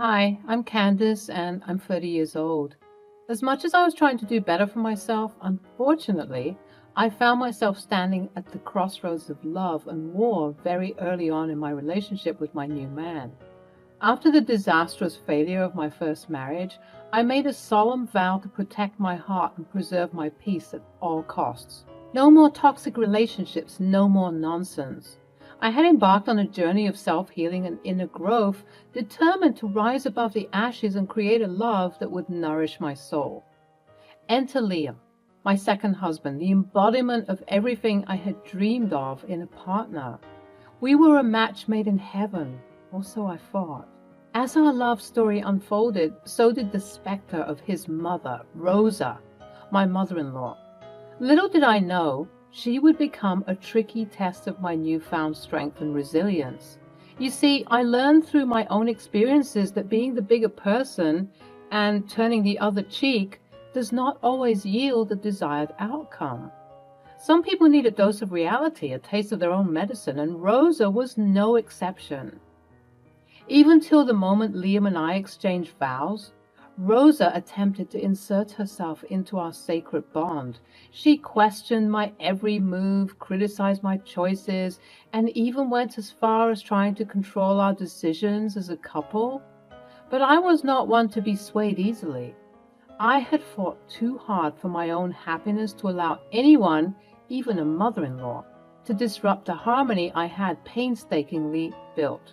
Hi, I'm Candice and I'm 30 years old. As much as I was trying to do better for myself, unfortunately, I found myself standing at the crossroads of love and war very early on in my relationship with my new man. After the disastrous failure of my first marriage, I made a solemn vow to protect my heart and preserve my peace at all costs. No more toxic relationships, no more nonsense. I had embarked on a journey of self-healing and inner growth, determined to rise above the ashes and create a love that would nourish my soul. Enter Liam, my second husband, the embodiment of everything I had dreamed of in a partner. We were a match made in heaven, or so I thought. As our love story unfolded, so did the specter of his mother, Rosa, my mother-in-law. Little did I know, she would become a tricky test of my newfound strength and resilience. You see, I learned through my own experiences that being the bigger person and turning the other cheek does not always yield the desired outcome. Some people need a dose of reality, a taste of their own medicine, and Rosa was no exception. Even till the moment Liam and I exchanged vows, Rosa attempted to insert herself into our sacred bond. She questioned my every move, criticized my choices, and even went as far as trying to control our decisions as a couple. But I was not one to be swayed easily. I had fought too hard for my own happiness to allow anyone, even a mother-in-law, to disrupt the harmony I had painstakingly built.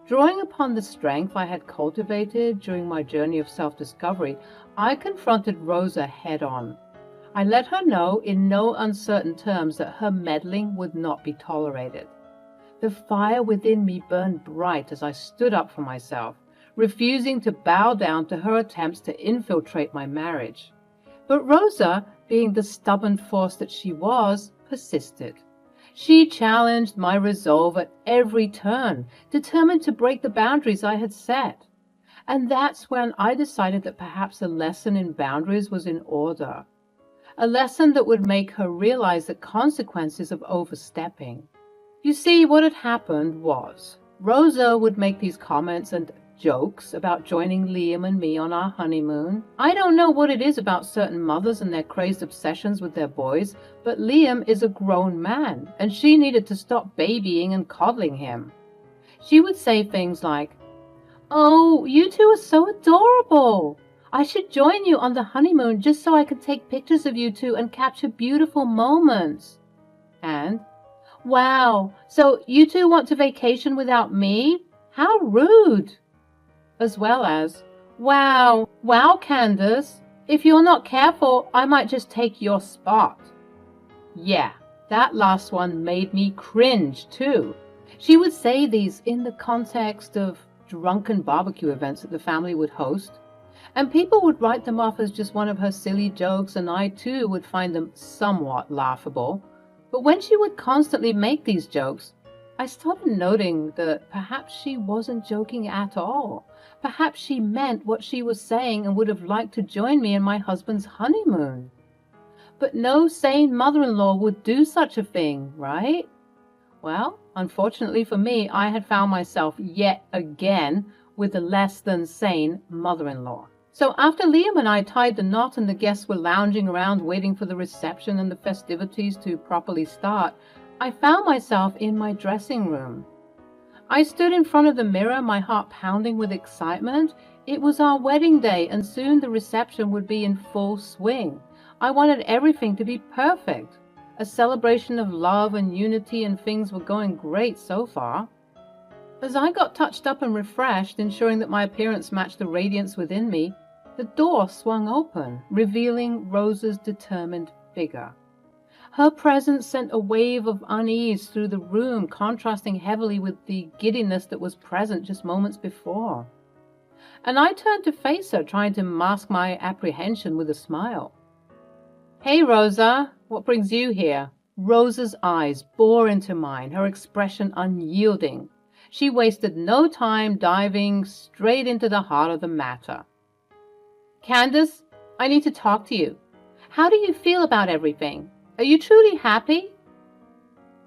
Drawing upon the strength I had cultivated during my journey of self-discovery, I confronted Rosa head-on. I let her know in no uncertain terms that her meddling would not be tolerated. The fire within me burned bright as I stood up for myself, refusing to bow down to her attempts to infiltrate my marriage. But Rosa, being the stubborn force that she was, persisted. She challenged my resolve at every turn, determined to break the boundaries I had set. And that's when I decided that perhaps a lesson in boundaries was in order. A lesson that would make her realize the consequences of overstepping. You see, what had happened was, Rosa would make these comments and jokes about joining Liam and me on our honeymoon. I don't know what it is about certain mothers and their crazed obsessions with their boys, but Liam is a grown man, and she needed to stop babying and coddling him. She would say things like, "Oh, you two are so adorable. I should join you on the honeymoon just so I can take pictures of you two and capture beautiful moments." And, "Wow, so you two want to vacation without me? How rude." As well as, wow, Candace, if you're not careful, I might just take your spot." Yeah, that last one made me cringe too. She would say these in the context of drunken barbecue events that the family would host, and people would write them off as just one of her silly jokes, and I too would find them somewhat laughable. But when she would constantly make these jokes, I started noting that perhaps she wasn't joking at all. Perhaps she meant what she was saying and would have liked to join me in my husband's honeymoon. But no sane mother-in-law would do such a thing, right? Well, unfortunately for me, I had found myself yet again with a less than sane mother-in-law. So after Liam and I tied the knot and the guests were lounging around waiting for the reception and the festivities to properly start, I found myself in my dressing room. I stood in front of the mirror, my heart pounding with excitement. It was our wedding day, and soon the reception would be in full swing. I wanted everything to be perfect. A celebration of love and unity, and things were going great so far. As I got touched up and refreshed, ensuring that my appearance matched the radiance within me, the door swung open, revealing Rosa's determined figure. Her presence sent a wave of unease through the room, contrasting heavily with the giddiness that was present just moments before. And I turned to face her, trying to mask my apprehension with a smile. "Hey, Rosa, what brings you here?" Rosa's eyes bore into mine, her expression unyielding. She wasted no time diving straight into the heart of the matter. "Candace, I need to talk to you. How do you feel about everything? Are you truly happy?"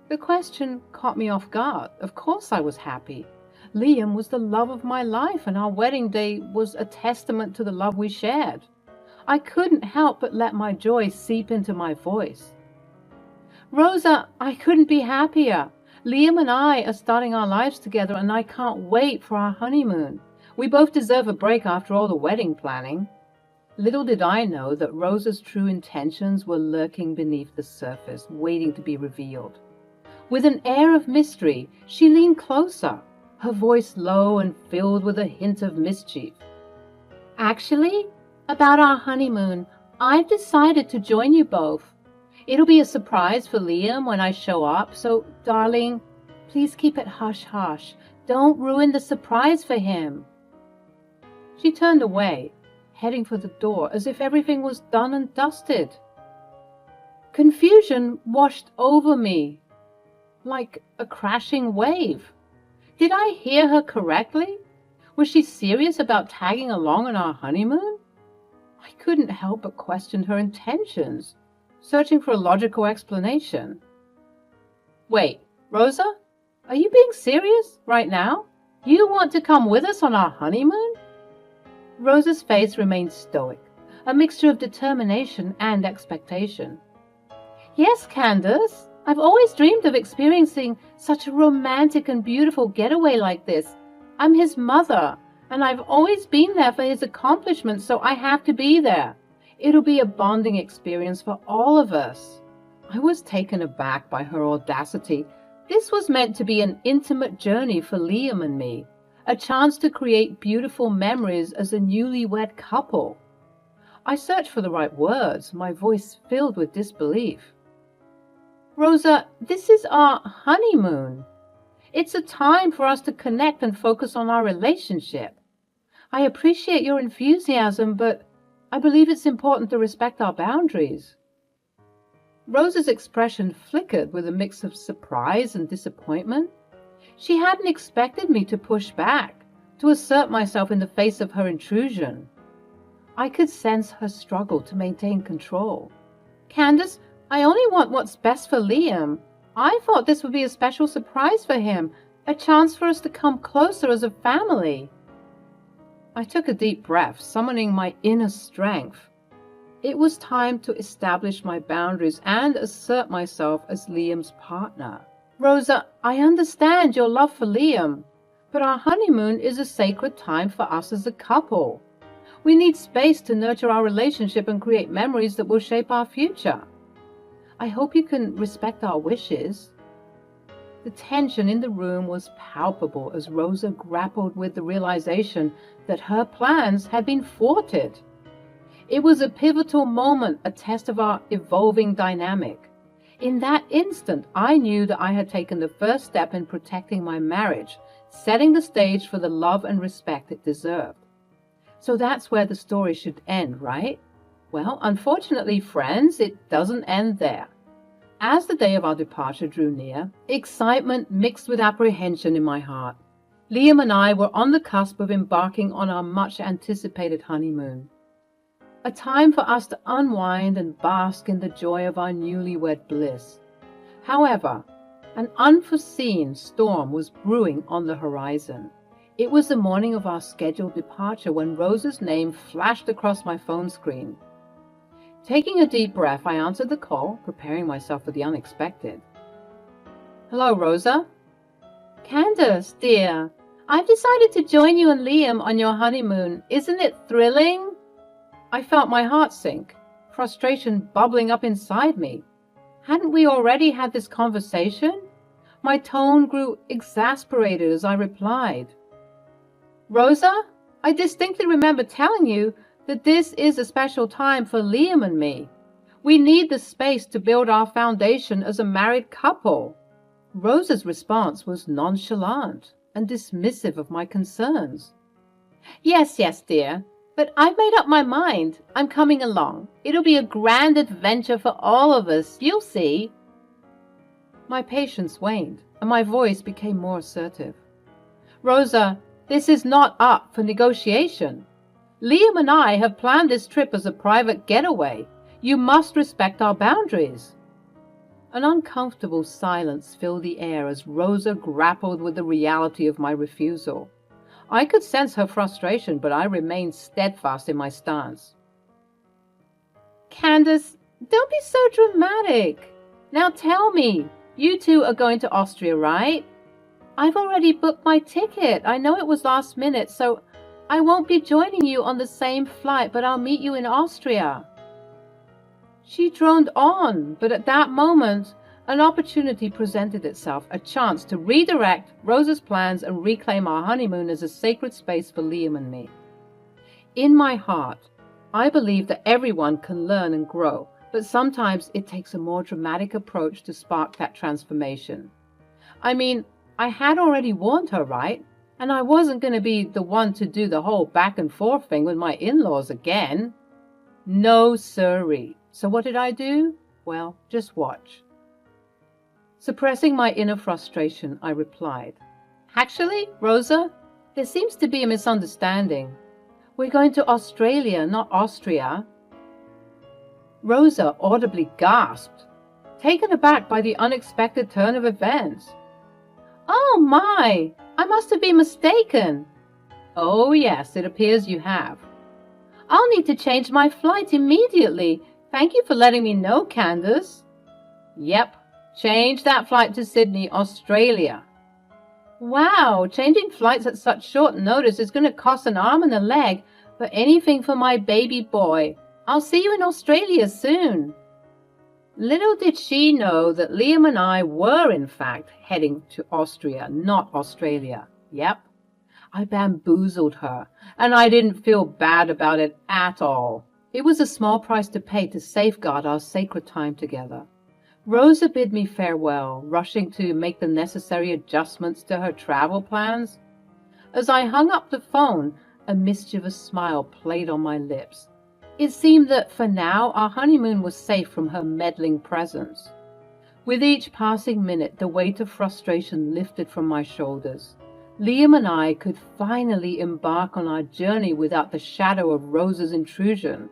The question caught me off guard. Of course I was happy. Liam was the love of my life, and our wedding day was a testament to the love we shared. I couldn't help but let my joy seep into my voice. Rosa, I couldn't be happier. Liam and I are starting our lives together, and I can't wait for our honeymoon. We both deserve a break after all the wedding planning. Little did I know that Rosa's true intentions were lurking beneath the surface, waiting to be revealed. With an air of mystery, she leaned closer, her voice low and filled with a hint of mischief. Actually, about our honeymoon, I've decided to join you both. It'll be a surprise for Liam when I show up, so, darling, please keep it hush-hush. Don't ruin the surprise for him. She turned away, heading for the door as if everything was done and dusted. Confusion washed over me like a crashing wave. Did I hear her correctly? Was she serious about tagging along on our honeymoon? I couldn't help but question her intentions, searching for a logical explanation. Wait, Rosa? Are you being serious right now? You want to come with us on our honeymoon? Rosa's face remained stoic, a mixture of determination and expectation. Yes, Candace, I've always dreamed of experiencing such a romantic and beautiful getaway like this. I'm his mother, and I've always been there for his accomplishments, so I have to be there. It'll be a bonding experience for all of us. I was taken aback by her audacity. This was meant to be an intimate journey for Liam and me, a chance to create beautiful memories as a newlywed couple. I searched for the right words, my voice filled with disbelief. Rosa, this is our honeymoon. It's a time for us to connect and focus on our relationship. I appreciate your enthusiasm, but I believe it's important to respect our boundaries. Rosa's expression flickered with a mix of surprise and disappointment. She hadn't expected me to push back, to assert myself in the face of her intrusion. I could sense her struggle to maintain control. Candace, I only want what's best for Liam. I thought this would be a special surprise for him, a chance for us to come closer as a family. I took a deep breath, summoning my inner strength. It was time to establish my boundaries and assert myself as Liam's partner. Rosa, I understand your love for Liam, but our honeymoon is a sacred time for us as a couple. We need space to nurture our relationship and create memories that will shape our future. I hope you can respect our wishes. The tension in the room was palpable as Rosa grappled with the realization that her plans had been thwarted. It was a pivotal moment, a test of our evolving dynamic. In that instant, I knew that I had taken the first step in protecting my marriage, setting the stage for the love and respect it deserved. So that's where the story should end, right? Well, unfortunately, friends, it doesn't end there. As the day of our departure drew near, excitement mixed with apprehension in my heart. Liam and I were on the cusp of embarking on our much-anticipated honeymoon. A time for us to unwind and bask in the joy of our newlywed bliss. However, an unforeseen storm was brewing on the horizon. It was the morning of our scheduled departure when Rosa's name flashed across my phone screen. Taking a deep breath, I answered the call, preparing myself for the unexpected. Hello, Rosa? Candace, dear, I've decided to join you and Liam on your honeymoon. Isn't it thrilling? I felt my heart sink, frustration bubbling up inside me. Hadn't we already had this conversation? My tone grew exasperated as I replied. Rosa, I distinctly remember telling you that this is a special time for Liam and me. We need the space to build our foundation as a married couple. Rosa's response was nonchalant and dismissive of my concerns. Yes, dear, but I've made up my mind. I'm coming along. It'll be a grand adventure for all of us. You'll see. My patience waned, and my voice became more assertive. Rosa, this is not up for negotiation. Liam and I have planned this trip as a private getaway. You must respect our boundaries. An uncomfortable silence filled the air as Rosa grappled with the reality of my refusal. I could sense her frustration, but I remained steadfast in my stance. Candace, don't be so dramatic. Now tell me, you two are going to Austria, right? I've already booked my ticket. I know it was last minute, so I won't be joining you on the same flight, but I'll meet you in Austria. She droned on, but at that moment, an opportunity presented itself, a chance to redirect Rosa's plans and reclaim our honeymoon as a sacred space for Liam and me. In my heart, I believe that everyone can learn and grow, but sometimes it takes a more dramatic approach to spark that transformation. I mean, I had already warned her, right? And I wasn't going to be the one to do the whole back and forth thing with my in-laws again. No siree. So what did I do? Well, just watch. Suppressing my inner frustration, I replied, Actually, Rosa, there seems to be a misunderstanding. We're going to Australia, not Austria. Rosa audibly gasped, taken aback by the unexpected turn of events. Oh my! I must have been mistaken. Oh yes, it appears you have. I'll need to change my flight immediately. Thank you for letting me know, Candace. Yep, change that flight to Sydney, Australia. Wow, changing flights at such short notice is going to cost an arm and a leg, but anything for my baby boy. I'll see you in Australia soon. Little did she know that Liam and I were in fact heading to Austria, not Australia. Yep, I bamboozled her, and I didn't feel bad about it at all. It was a small price to pay to safeguard our sacred time together. Rosa bid me farewell, rushing to make the necessary adjustments to her travel plans. As I hung up the phone, a mischievous smile played on my lips. It seemed that for now our honeymoon was safe from her meddling presence. With each passing minute, the weight of frustration lifted from my shoulders. Liam and I could finally embark on our journey without the shadow of Rosa's intrusion.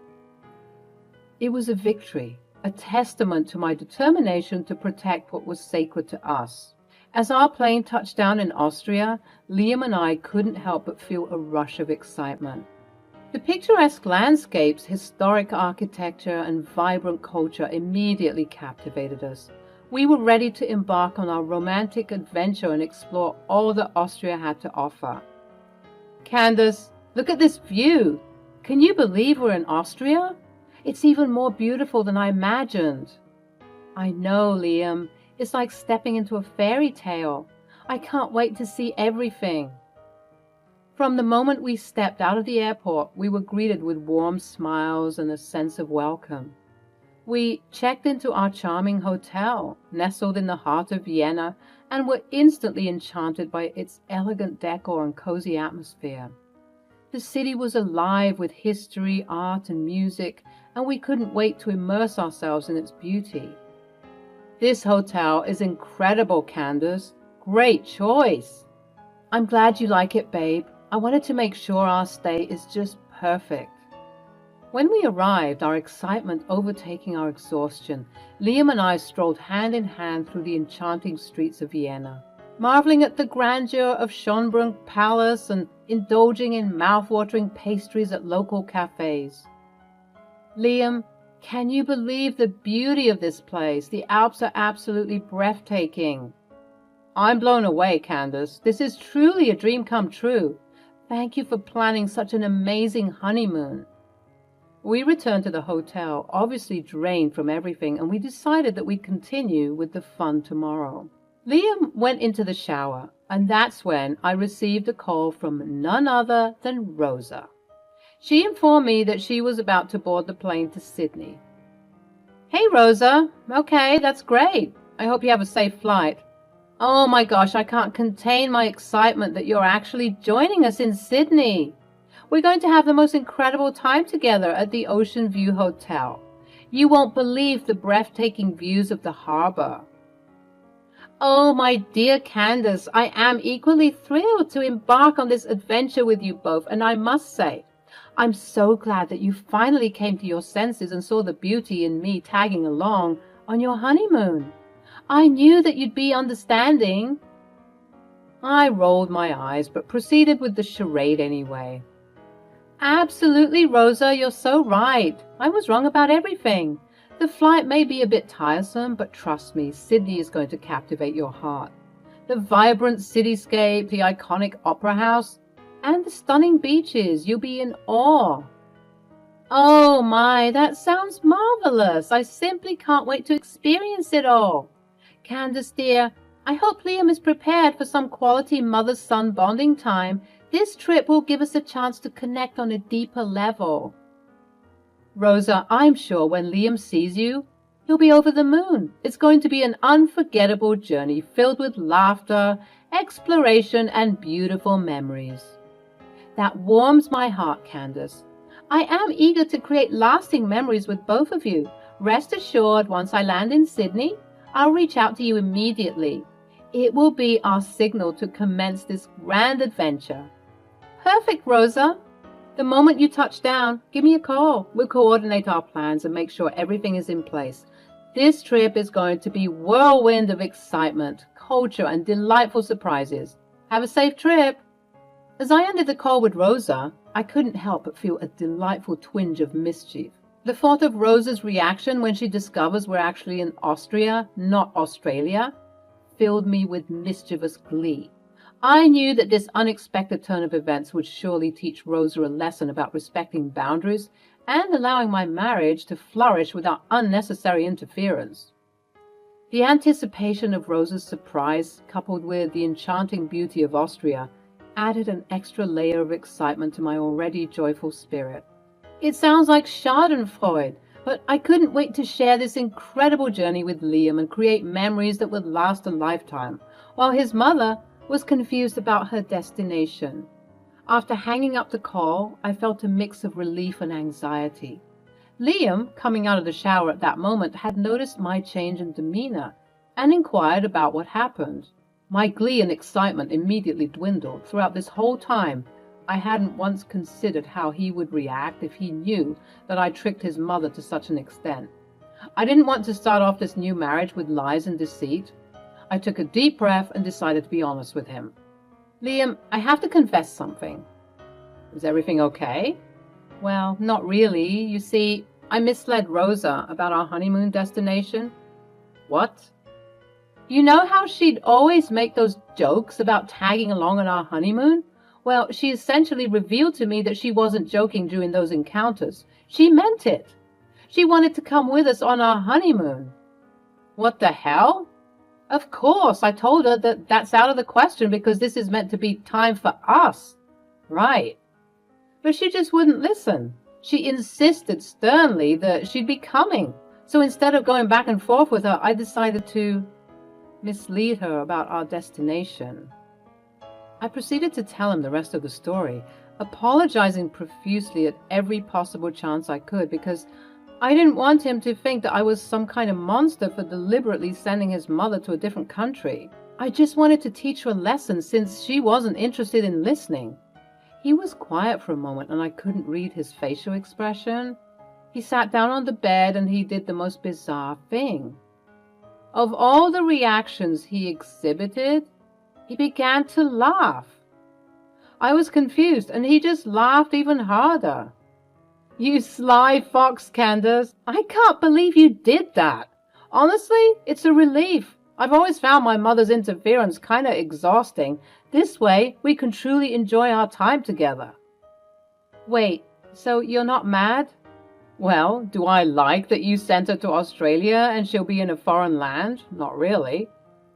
It was a victory, a testament to my determination to protect what was sacred to us. As our plane touched down in Austria, Liam and I couldn't help but feel a rush of excitement. The picturesque landscapes, historic architecture, and vibrant culture immediately captivated us. We were ready to embark on our romantic adventure and explore all that Austria had to offer. Candace, look at this view. Can you believe we're in Austria? It's even more beautiful than I imagined. I know, Liam. It's like stepping into a fairy tale. I can't wait to see everything. From the moment we stepped out of the airport, we were greeted with warm smiles and a sense of welcome. We checked into our charming hotel, nestled in the heart of Vienna, and were instantly enchanted by its elegant decor and cozy atmosphere. The city was alive with history, art, and music, and we couldn't wait to immerse ourselves in its beauty. This hotel is incredible, Candace. Great choice. I'm glad you like it, babe. I wanted to make sure our stay is just perfect. When we arrived, our excitement overtaking our exhaustion, Liam and I strolled hand in hand through the enchanting streets of Vienna, marveling at the grandeur of Schönbrunn Palace and indulging in mouth-watering pastries at local cafes. Liam, can you believe the beauty of this place? The Alps are absolutely breathtaking. I'm blown away, Candace. This is truly a dream come true. Thank you for planning such an amazing honeymoon. We returned to the hotel, obviously drained from everything, and we decided that we'd continue with the fun tomorrow. Liam went into the shower, and that's when I received a call from none other than Rosa. She informed me that she was about to board the plane to Sydney. Hey, Rosa. Okay, that's great. I hope you have a safe flight. Oh my gosh, I can't contain my excitement that you're actually joining us in Sydney. We're going to have the most incredible time together at the Ocean View Hotel. You won't believe the breathtaking views of the harbor. Oh, my dear Candace, I am equally thrilled to embark on this adventure with you both, and I must say, I'm so glad that you finally came to your senses and saw the beauty in me tagging along on your honeymoon. I knew that you'd be understanding." I rolled my eyes, but proceeded with the charade anyway. "Absolutely, Rosa, you're so right. I was wrong about everything. The flight may be a bit tiresome, but trust me, Sydney is going to captivate your heart. The vibrant cityscape, the iconic opera house, and the stunning beaches. You'll be in awe." "Oh my, that sounds marvelous. I simply can't wait to experience it all. Candace dear, I hope Liam is prepared for some quality mother-son bonding time. This trip will give us a chance to connect on a deeper level." "Rosa, I'm sure when Liam sees you, he'll be over the moon. It's going to be an unforgettable journey filled with laughter, exploration, and beautiful memories." "That warms my heart, Candace. I am eager to create lasting memories with both of you. Rest assured, once I land in Sydney, I'll reach out to you immediately. It will be our signal to commence this grand adventure." "Perfect, Rosa. The moment you touch down, give me a call. We'll coordinate our plans and make sure everything is in place. This trip is going to be a whirlwind of excitement, culture, and delightful surprises. Have a safe trip." As I ended the call with Rosa, I couldn't help but feel a delightful twinge of mischief. The thought of Rosa's reaction when she discovers we're actually in Austria, not Australia, filled me with mischievous glee. I knew that this unexpected turn of events would surely teach Rosa a lesson about respecting boundaries and allowing my marriage to flourish without unnecessary interference. The anticipation of Rosa's surprise, coupled with the enchanting beauty of Austria, added an extra layer of excitement to my already joyful spirit. It sounds like Schadenfreude, but I couldn't wait to share this incredible journey with Liam and create memories that would last a lifetime, while his mother was confused about her destination. After hanging up the call, I felt a mix of relief and anxiety. Liam, coming out of the shower at that moment, had noticed my change in demeanor and inquired about what happened. My glee and excitement immediately dwindled. Throughout this whole time, I hadn't once considered how he would react if he knew that I tricked his mother to such an extent. I didn't want to start off this new marriage with lies and deceit. I took a deep breath and decided to be honest with him. "Liam, I have to confess something." "Is everything okay?" "Well, not really. You see, I misled Rosa about our honeymoon destination." "What?" "You know how she'd always make those jokes about tagging along on our honeymoon? Well, she essentially revealed to me that she wasn't joking during those encounters. She meant it. She wanted to come with us on our honeymoon." "What the hell?" "Of course, I told her that that's out of the question because this is meant to be time for us." "Right." But she just wouldn't listen. She insisted sternly that she'd be coming. So instead of going back and forth with her, I decided to mislead her about our destination. I proceeded to tell him the rest of the story, apologizing profusely at every possible chance I could because I didn't want him to think that I was some kind of monster for deliberately sending his mother to a different country. I just wanted to teach her a lesson since she wasn't interested in listening. He was quiet for a moment and I couldn't read his facial expression. He sat down on the bed and he did the most bizarre thing. Of all the reactions he exhibited, he began to laugh. I was confused and he just laughed even harder. "You sly fox, Candace. I can't believe you did that. Honestly, it's a relief. I've always found my mother's interference kind of exhausting. This way, we can truly enjoy our time together." "Wait, so you're not mad?" "Well, do I like that you sent her to Australia and she'll be in a foreign land? Not really.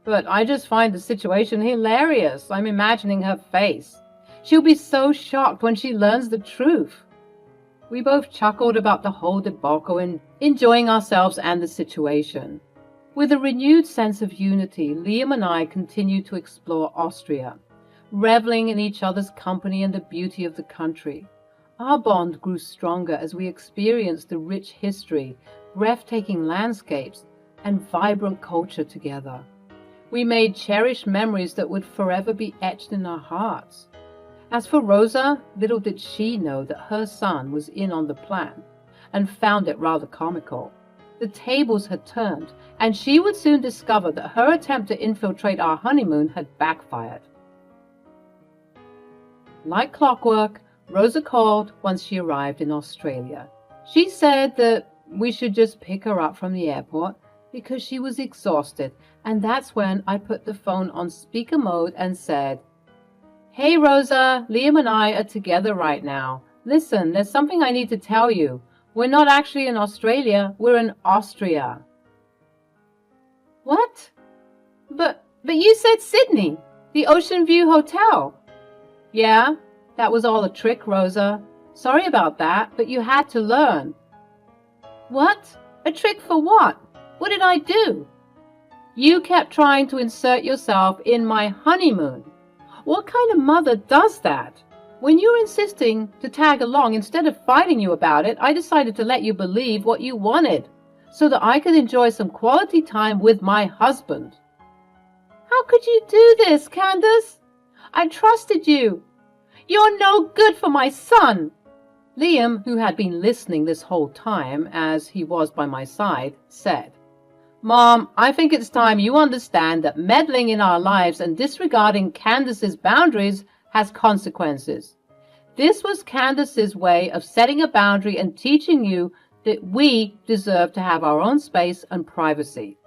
But I just find the situation hilarious. I'm imagining her face. She'll be so shocked when she learns the truth." We both chuckled about the whole debacle and enjoying ourselves and the situation. With a renewed sense of unity, Liam and I continued to explore Austria, reveling in each other's company and the beauty of the country. Our bond grew stronger as we experienced the rich history, breathtaking landscapes, and vibrant culture together. We made cherished memories that would forever be etched in our hearts. As for Rosa, little did she know that her son was in on the plan, and found it rather comical. The tables had turned, and she would soon discover that her attempt to infiltrate our honeymoon had backfired. Like clockwork, Rosa called once she arrived in Australia. She said that we should just pick her up from the airport because she was exhausted, and that's when I put the phone on speaker mode and said, "Hey Rosa, Liam and I are together right now. Listen, there's something I need to tell you. We're not actually in Australia, we're in Austria." "What? But you said Sydney, the Ocean View Hotel." "Yeah, that was all a trick, Rosa. Sorry about that, but you had to learn." "What? A trick for what? What did I do?" "You kept trying to insert yourself in my honeymoon. What kind of mother does that? When you were insisting to tag along instead of fighting you about it, I decided to let you believe what you wanted, so that I could enjoy some quality time with my husband." "How could you do this, Candace? I trusted you. You're no good for my son." Liam, who had been listening this whole time, as he was by my side, said, "Mom, I think it's time you understand that meddling in our lives and disregarding Candace's boundaries has consequences. This was Candace's way of setting a boundary and teaching you that we deserve to have our own space and privacy."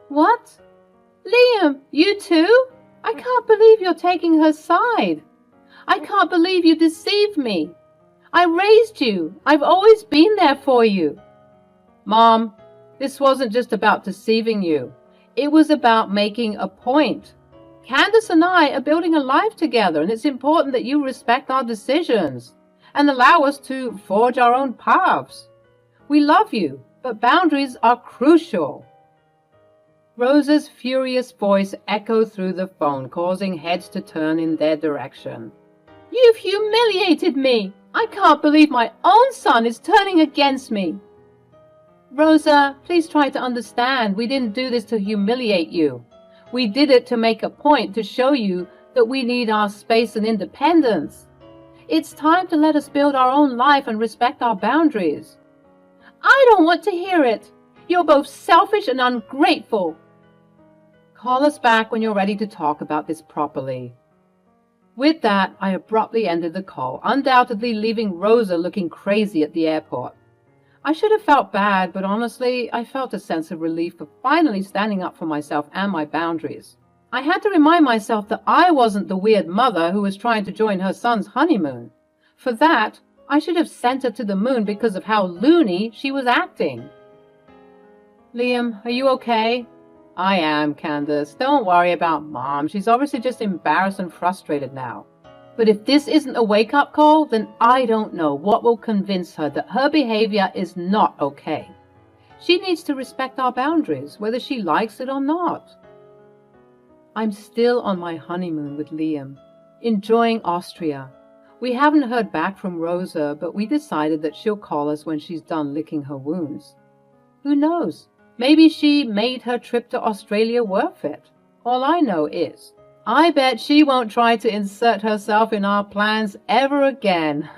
"What? Liam, you too? I can't believe you're taking her side. I can't believe you deceived me. I raised you. I've always been there for you." "Mom, this wasn't just about deceiving you. It was about making a point. Candace and I are building a life together, and it's important that you respect our decisions and allow us to forge our own paths. We love you, but boundaries are crucial." Rosa's furious voice echoed through the phone, causing heads to turn in their direction. "You've humiliated me. I can't believe my own son is turning against me." "Rosa, please try to understand. We didn't do this to humiliate you. We did it to make a point to show you that we need our space and independence. It's time to let us build our own life and respect our boundaries." "I don't want to hear it. You're both selfish and ungrateful." "Call us back when you're ready to talk about this properly." With that, I abruptly ended the call, undoubtedly leaving Rosa looking crazy at the airport. I should have felt bad, but honestly, I felt a sense of relief for finally standing up for myself and my boundaries. I had to remind myself that I wasn't the weird mother who was trying to join her son's honeymoon. For that, I should have sent her to the moon because of how loony she was acting. "Liam, are you okay?" "I am, Candace. Don't worry about Mom. She's obviously just embarrassed and frustrated now. But if this isn't a wake-up call, then I don't know what will convince her that her behavior is not okay. She needs to respect our boundaries, whether she likes it or not." I'm still on my honeymoon with Liam, enjoying Austria. We haven't heard back from Rosa, but we decided that she'll call us when she's done licking her wounds. Who knows? Maybe she made her trip to Australia worth it. All I know is, I bet she won't try to insert herself in our plans ever again.